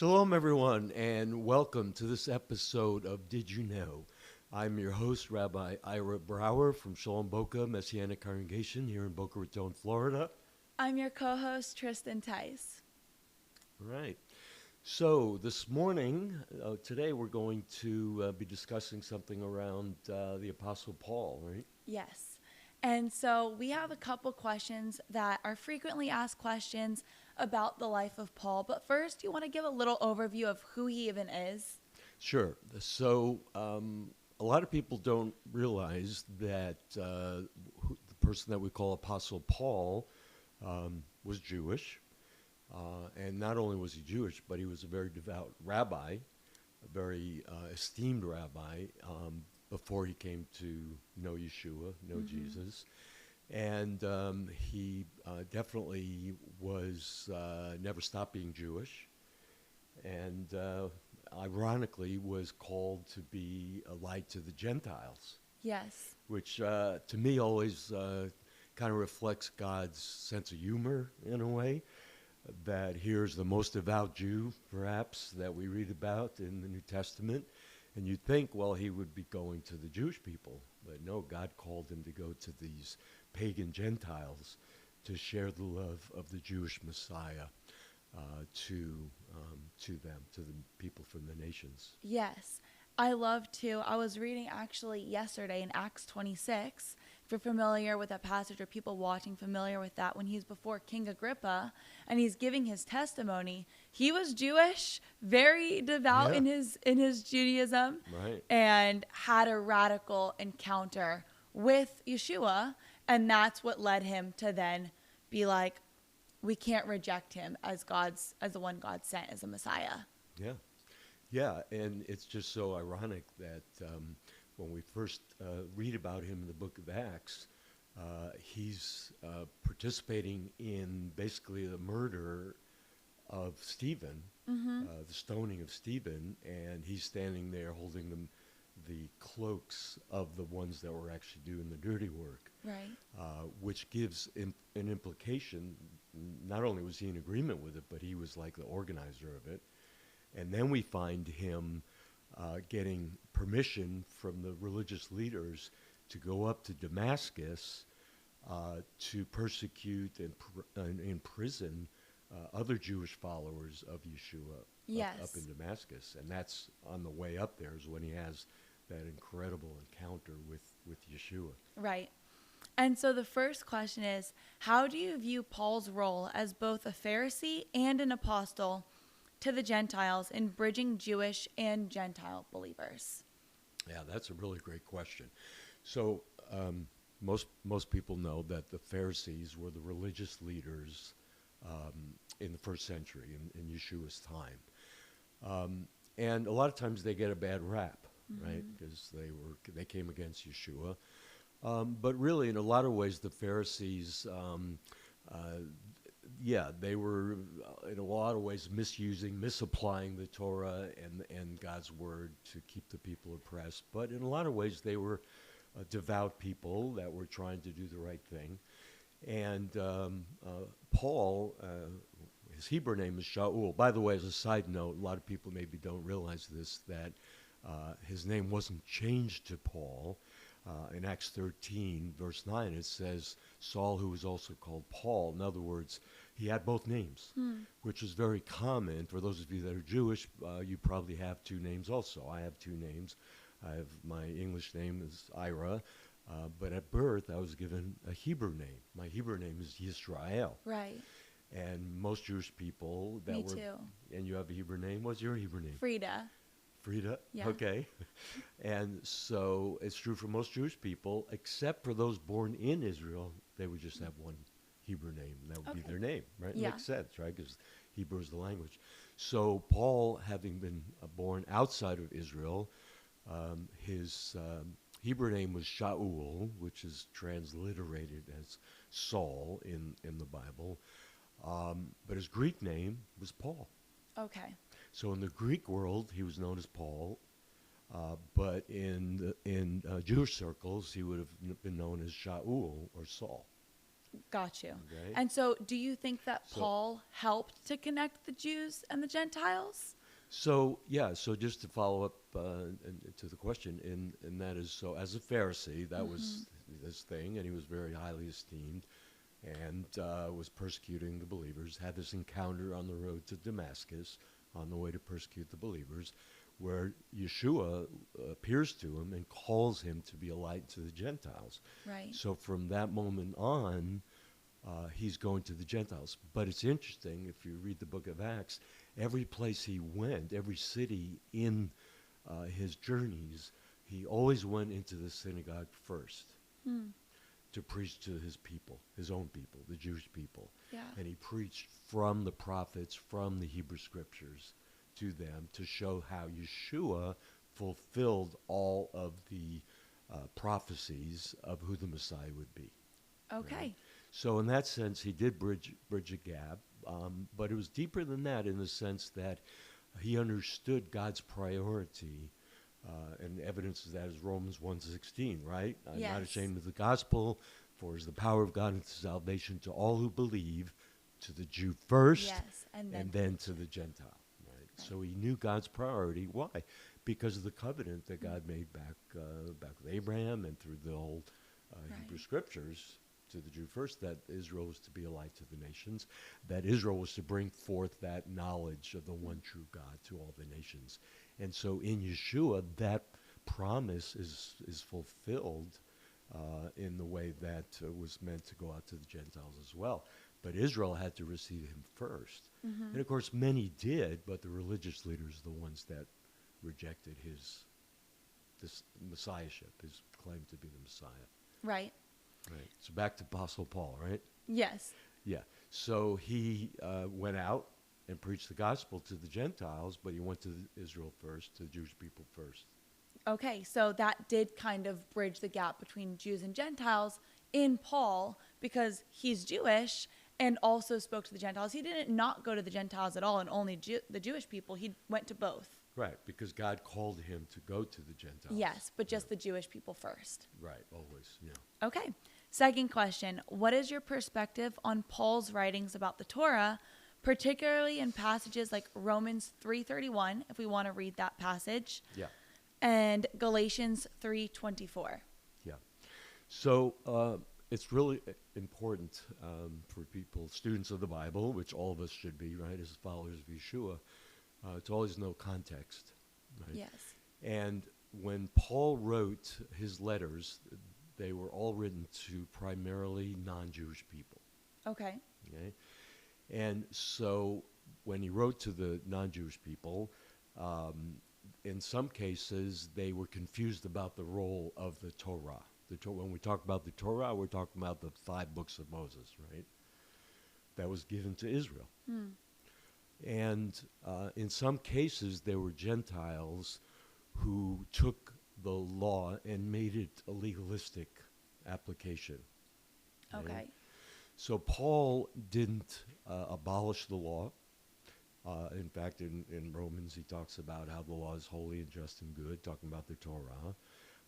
Shalom, everyone, and welcome to this episode of Did You Know? I'm your host, Rabbi Ira Brower from Shalom Boca Messianic Congregation here in Boca Raton, Florida. I'm your co-host, Tristen Tice. All right. So this morning, today, we're going to be discussing something around the Apostle Paul, right? Yes. And so we have a couple questions that are frequently asked questions about the life of Paul. But first, you want to give a little overview of who he even is? Sure. So a lot of people don't realize that the person that we call Apostle Paul was Jewish. And not only was he Jewish, but he was a very devout rabbi, a very esteemed rabbi before he came to know Yeshua, know Jesus. And he definitely was never stopped being Jewish. And ironically was called to be a light to the Gentiles. Yes. Which to me always kind of reflects God's sense of humor in a way. That here's the most devout Jew, perhaps, that we read about in the New Testament. And you'd think, well, he would be going to the Jewish people. But no, God called him to go to these pagan Gentiles to share the love of the Jewish Messiah to them, to the people from the nations. Yes. I love to. I was reading actually yesterday in Acts 26. If you're familiar with that passage, or people watching familiar with that, when he's before King Agrippa and he's giving his testimony, he was Jewish, very devout in his Judaism, Right. and had a radical encounter with Yeshua, and that's what led him to then be like, we can't reject him as the one God sent as a Messiah. Yeah. Yeah, and it's just so ironic that when we first read about him in the book of Acts, he's participating in basically the murder of Stephen, the stoning of Stephen, and he's standing there holding the cloaks of the ones that were actually doing the dirty work. Right. Which gives an implication, not only was he in agreement with it, but he was like the organizer of it. And then we find him getting permission from the religious leaders to go up to Damascus to persecute and imprison other Jewish followers of Yeshua up in Damascus. And that's on the way up there is when he has that incredible encounter with Yeshua. Right. And so the first question is, how do you view Paul's role as both a Pharisee and an apostle to the Gentiles in bridging Jewish and Gentile believers? Yeah, that's a really great question. So most people know that the Pharisees were the religious leaders in the first century, in Yeshua's time. And a lot of times they get a bad rap, right? Because they came against Yeshua. But really, in a lot of ways, the Pharisees they were in a lot of ways misapplying the Torah and God's word to keep the people oppressed. But in a lot of ways, they were devout people that were trying to do the right thing. And Paul, his Hebrew name is Shaul. By the way, as a side note, a lot of people maybe don't realize this, that his name wasn't changed to Paul. In Acts 13, verse 9, it says, Saul, who was also called Paul. In other words, he had both names, which is very common. For those of you that are Jewish, you probably have two names also. I have two names. My English name is Ira, but at birth I was given a Hebrew name. My Hebrew name is Yisrael. Right. And most Jewish people Me too. And you have a Hebrew name? What's your Hebrew name? Frida. Frida? Yeah. Okay. And so it's true for most Jewish people, except for those born in Israel, they would just have one Hebrew name. That would be their name, right? Yeah. It makes sense, right? Because Hebrew is the language. So Paul, having been born outside of Israel, his Hebrew name was Shaul, which is transliterated as Saul in the Bible. But his Greek name was Paul. Okay. So in the Greek world, he was known as Paul, but in Jewish circles, he would have been known as Shaul or Saul. Got you. Okay? And so do you think that So- Paul helped to connect the Jews and the Gentiles? So just to follow up to the question, and that is, so as a Pharisee, that was his thing, and he was very highly esteemed, and was persecuting the believers, had this encounter on the road to Damascus, on the way to persecute the believers, where Yeshua appears to him and calls him to be a light to the Gentiles. Right. So from that moment on, he's going to the Gentiles. But it's interesting, if you read the book of Acts, every place he went, every city in his journeys, he always went into the synagogue first to preach to his people, his own people, the Jewish people. Yeah. And he preached from the prophets, from the Hebrew scriptures to them to show how Yeshua fulfilled all of the prophecies of who the Messiah would be. Okay. Right? So in that sense, he did bridge a gap, but it was deeper than that in the sense that he understood God's priority, and evidence of that is Romans 1:16, right? I'm not Yes. ashamed of the gospel, for it is the power of God unto salvation to all who believe, to the Jew first, Yes. And then to the Gentile. Right? So he knew God's priority. Why? Because of the covenant that God made back with Abraham and through the old Hebrew Right. scriptures, to the Jew first, that Israel was to be a light to the nations, that Israel was to bring forth that knowledge of the one true God to all the nations. And so in Yeshua, that promise is fulfilled in the way that was meant to go out to the Gentiles as well. But Israel had to receive him first. And of course, many did, but the religious leaders are the ones that rejected this messiahship, his claim to be the Messiah. Right. Right. So back to Apostle Paul, right? Yes. Yeah. So he went out and preached the gospel to the Gentiles, but he went to Israel first, to the Jewish people first. Okay, so that did kind of bridge the gap between Jews and Gentiles in Paul because he's Jewish and also spoke to the Gentiles. He didn't not go to the Gentiles at all and only the Jewish people. He went to both. Right, because God called him to go to the Gentiles. Yes, but just the Jewish people first. Right, always, yeah. Okay. Second question. What is your perspective on Paul's writings about the Torah, particularly in passages like Romans 3:31, if we want to read that passage, Yeah, and Galatians 3:24? yeah. So it's really important for people, students of the Bible, which all of us should be, right, as followers of Yeshua, to always know context, right? Yes. And when Paul wrote his letters, they were all written to primarily non-Jewish people. Okay. Okay? And so when he wrote to the non-Jewish people, in some cases they were confused about the role of the Torah. When we talk about the Torah, we're talking about the 5 books of Moses, right? That was given to Israel. And in some cases, there were Gentiles who took the law and made it a legalistic application. Okay. So Paul didn't abolish the law. In fact, in Romans, he talks about how the law is holy and just and good, talking about the Torah.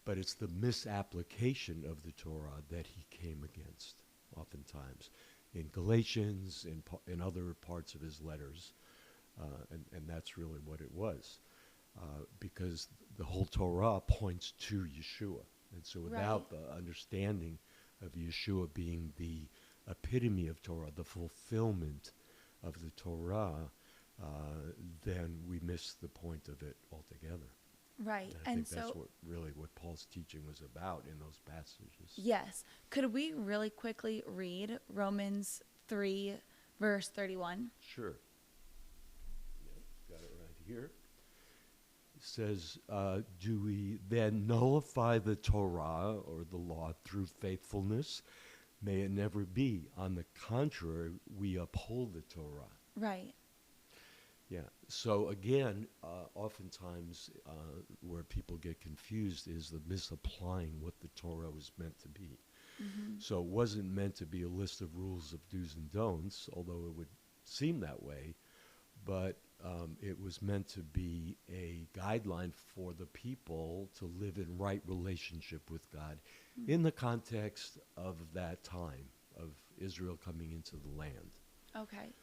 But it's the misapplication of the Torah that he came against, oftentimes. In Galatians, in other parts of his letters. And that's really what it was. Because the whole Torah points to Yeshua. And so without the understanding of Yeshua being the epitome of Torah, the fulfillment of the Torah, then we miss the point of it altogether. Right. And I think that's what Paul's teaching was about in those passages. Yes. Could we really quickly read Romans 3, verse 31? Sure. Got it right here. It says, do we then nullify the Torah or the law through faithfulness? May it never be. On the contrary, we uphold the Torah. Right. Yeah. So again, oftentimes where people get confused is the misapplying what the Torah was meant to be. So it wasn't meant to be a list of rules of do's and don'ts, although it would seem that way, but it was meant to be a guideline for the people to live in right relationship with God in the context of that time, of Israel coming into the land. Okay.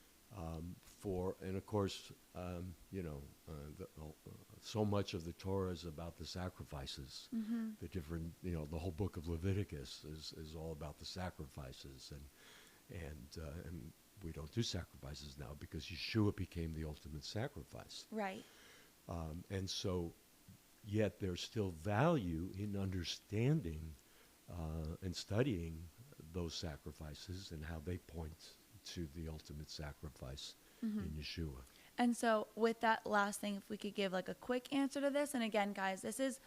And of course, so much of the Torah is about the sacrifices. The different, the whole book of Leviticus is all about the sacrifices, and we don't do sacrifices now because Yeshua became the ultimate sacrifice. Right. And so, yet there's still value in understanding and studying those sacrifices and how they point to the ultimate sacrifice in Yeshua. And so with that last thing, if we could give like a quick answer to this. And again, guys, this is,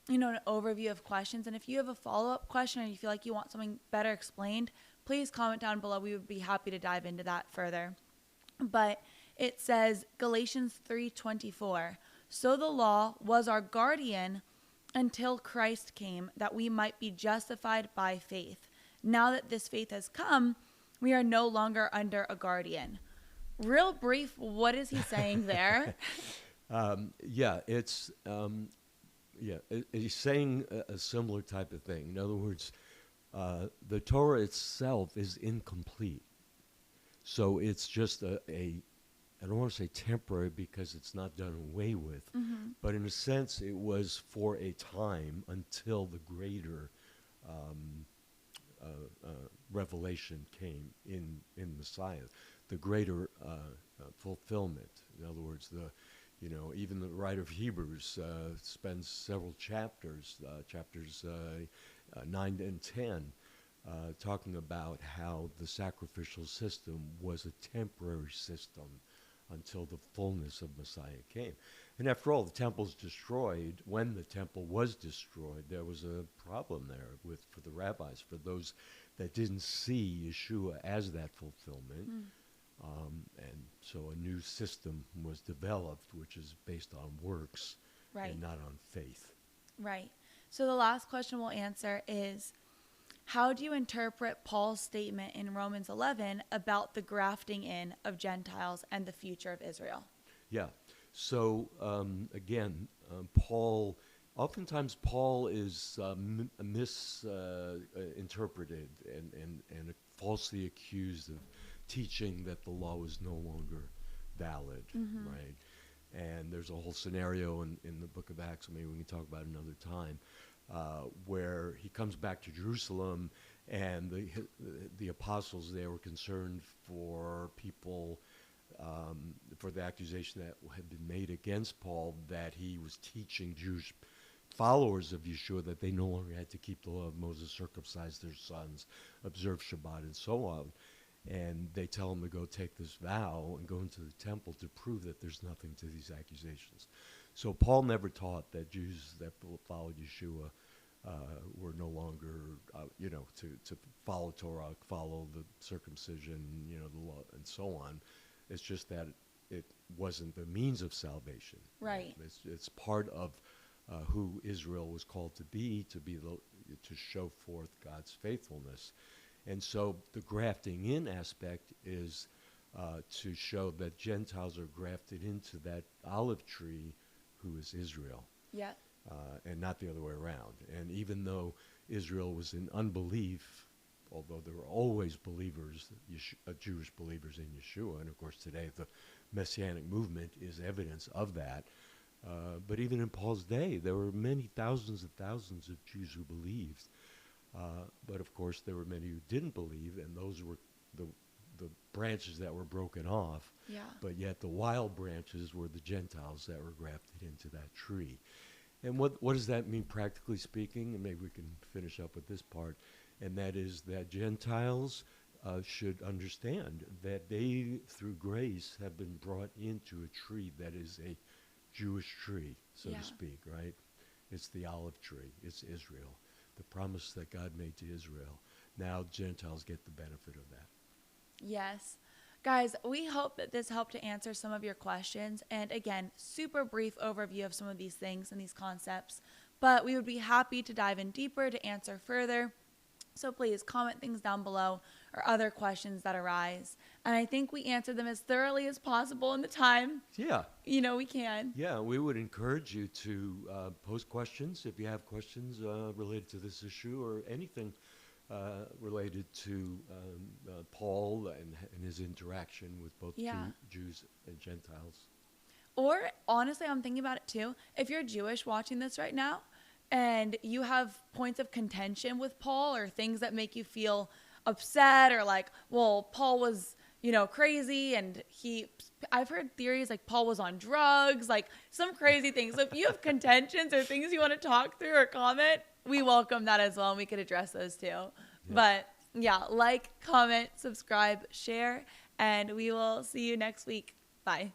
an overview of questions. And if you have a follow-up question or you feel like you want something better explained, please comment down below. We would be happy to dive into that further. But it says, Galatians 3:24, so the law was our guardian until Christ came, that we might be justified by faith. Now that this faith has come, we are no longer under a guardian. Real brief, what is he saying there? He's saying a similar type of thing. In other words, the Torah itself is incomplete. So it's just I don't want to say temporary because it's not done away with, but in a sense it was for a time until the greater revelation came in Messiah, the greater fulfillment. In other words, even the writer of Hebrews spends several chapters 9 and 10, talking about how the sacrificial system was a temporary system until the fullness of Messiah came. And after all, the temple's destroyed. When the temple was destroyed, there was a problem there for the rabbis, for those that didn't see Yeshua as that fulfillment. And so a new system was developed, which is based on works and not on faith. Right. So the last question we'll answer is, how do you interpret Paul's statement in Romans 11 about the grafting in of Gentiles and the future of Israel? Yeah. So again, oftentimes Paul is misinterpreted and falsely accused of teaching that the law was no longer valid, right? And there's a whole scenario in the book of Acts, maybe we can talk about another time, where he comes back to Jerusalem, and the apostles there were concerned for people, for the accusation that had been made against Paul, that he was teaching Jewish followers of Yeshua that they no longer had to keep the law of Moses, circumcise their sons, observe Shabbat, and so on. And they tell him to go take this vow and go into the temple to prove that there's nothing to these accusations. So Paul never taught that Jews that followed Yeshua were no longer, to follow Torah, follow the circumcision, the law, and so on. It's just that it wasn't the means of salvation. Right. It's part of who Israel was called to be to show forth God's faithfulness. And so the grafting in aspect is to show that Gentiles are grafted into that olive tree, who is Israel. Yeah. And not the other way around. And even though Israel was in unbelief, although there were always believers, Jewish believers in Yeshua, and of course today the Messianic movement is evidence of that. But even in Paul's day, there were many thousands and thousands of Jews who believed. But of course there were many who didn't believe, and those were the branches that were broken off. Yeah. But yet the wild branches were the Gentiles that were grafted into that tree. And what does that mean practically speaking? And maybe we can finish up with this part. And that is that Gentiles should understand that they, through grace, have been brought into a tree that is a Jewish tree, so to speak, right? It's the olive tree. It's Israel. The promise that God made to Israel. Now Gentiles get the benefit of that. Yes. Guys, we hope that this helped to answer some of your questions. And again, super brief overview of some of these things and these concepts. But we would be happy to dive in deeper to answer further. So please comment things down below or other questions that arise. And I think we answered them as thoroughly as possible in the time. Yeah. We can. Yeah, we would encourage you to post questions if you have questions related to this issue or anything related to Paul and his interaction with both Jews and Gentiles. Or honestly, I'm thinking about it too. If you're Jewish watching this right now and you have points of contention with Paul or things that make you feel upset or like, well, Paul was, crazy and I've heard theories like Paul was on drugs, like some crazy things. So if you have contentions or things you want to talk through or comment, we welcome that as well. And we could address those too. Yeah. But yeah, like, comment, subscribe, share, and we will see you next week. Bye.